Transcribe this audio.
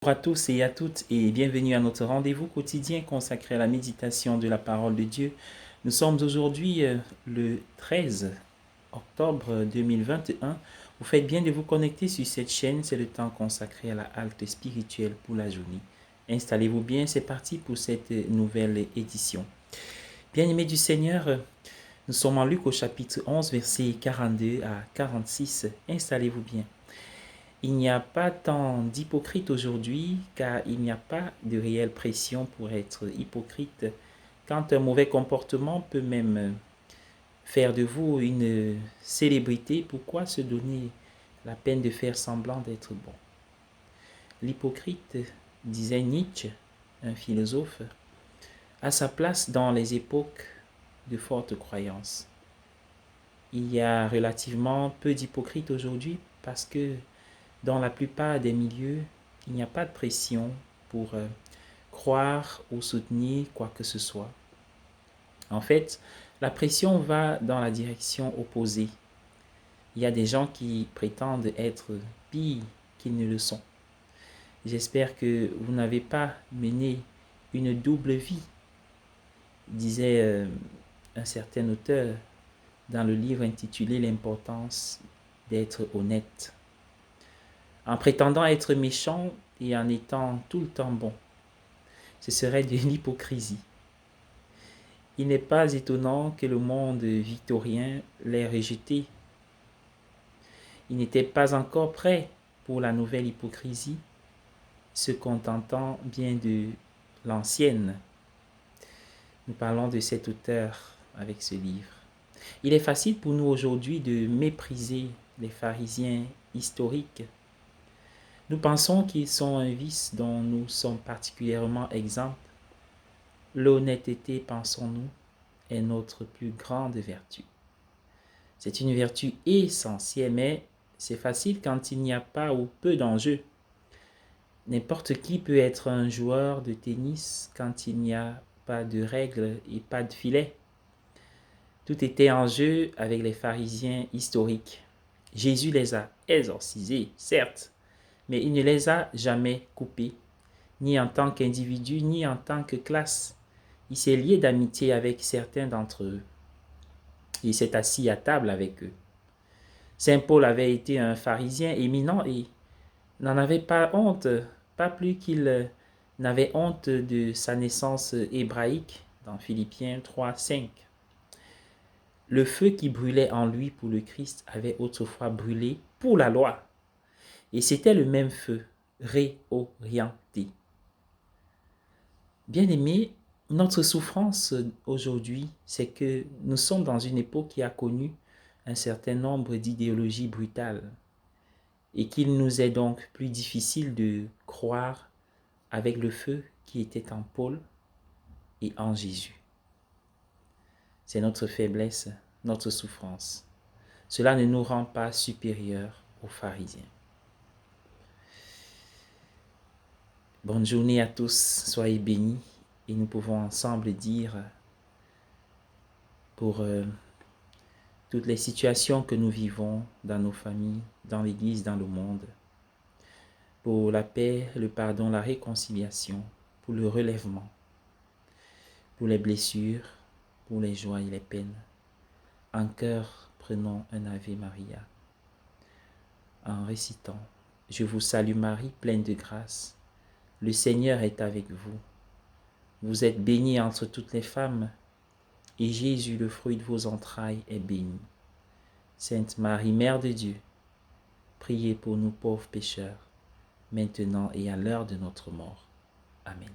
Bonjour à tous et à toutes et bienvenue à notre rendez-vous quotidien consacré à la méditation de la parole de Dieu. Nous sommes aujourd'hui le 13 octobre 2021. Vous faites bien de vous connecter sur cette chaîne, c'est le temps consacré à la halte spirituelle pour la journée. Installez-vous bien, c'est parti pour cette nouvelle édition. Bien-aimés du Seigneur, nous sommes en Luc au chapitre 11, versets 42 à 46. Installez-vous bien. Il n'y a pas tant d'hypocrites aujourd'hui, car il n'y a pas de réelle pression pour être hypocrite, quand un mauvais comportement peut même faire de vous une célébrité. Pourquoi se donner la peine de faire semblant d'être bon? L'hypocrite, disait Nietzsche, un philosophe, a sa place dans les époques de forte croyance. Il y a relativement peu d'hypocrites aujourd'hui parce que dans la plupart des milieux, il n'y a pas de pression pour croire ou soutenir quoi que ce soit. En fait, la pression va dans la direction opposée. Il y a des gens qui prétendent être pires qu'ils ne le sont. J'espère que vous n'avez pas mené une double vie, disait un certain auteur dans le livre intitulé L'importance d'être honnête. En prétendant être méchant et en étant tout le temps bon. Ce serait de l'hypocrisie. Il n'est pas étonnant que le monde victorien l'ait rejeté. Il n'était pas encore prêt pour la nouvelle hypocrisie, se contentant bien de l'ancienne. Nous parlons de cet auteur avec ce livre. Il est facile pour nous aujourd'hui de mépriser les pharisiens historiques. Nous pensons qu'ils sont un vice dont nous sommes particulièrement exempts. L'honnêteté, pensons-nous, est notre plus grande vertu. C'est une vertu essentielle, mais c'est facile quand il n'y a pas ou peu d'enjeux. N'importe qui peut être un joueur de tennis quand il n'y a pas de règles et pas de filet. Tout était en jeu avec les pharisiens historiques. Jésus les a exorcisés, certes, mais il ne les a jamais coupés, ni en tant qu'individu, ni en tant que classe. Il s'est lié d'amitié avec certains d'entre eux. Il s'est assis à table avec eux. Saint Paul avait été un pharisien éminent et n'en avait pas honte, pas plus qu'il n'avait honte de sa naissance hébraïque dans Philippiens 3, 5. Le feu qui brûlait en lui pour le Christ avait autrefois brûlé pour la loi. Et c'était le même feu, réorienté. Bien-aimés, notre souffrance aujourd'hui, c'est que nous sommes dans une époque qui a connu un certain nombre d'idéologies brutales et qu'il nous est donc plus difficile de croire avec le feu qui était en Paul et en Jésus. C'est notre faiblesse, notre souffrance. Cela ne nous rend pas supérieurs aux pharisiens. Bonne journée à tous, soyez bénis et nous pouvons ensemble dire pour toutes les situations que nous vivons dans nos familles, dans l'Église, dans le monde, pour la paix, le pardon, la réconciliation, pour le relèvement, pour les blessures, pour les joies et les peines. En cœur, prenons un Ave Maria en récitant « Je vous salue Marie, pleine de grâce, le Seigneur est avec vous. Vous êtes bénie entre toutes les femmes, et Jésus, le fruit de vos entrailles, est béni. Sainte Marie, Mère de Dieu, priez pour nous pauvres pécheurs, maintenant et à l'heure de notre mort. Amen.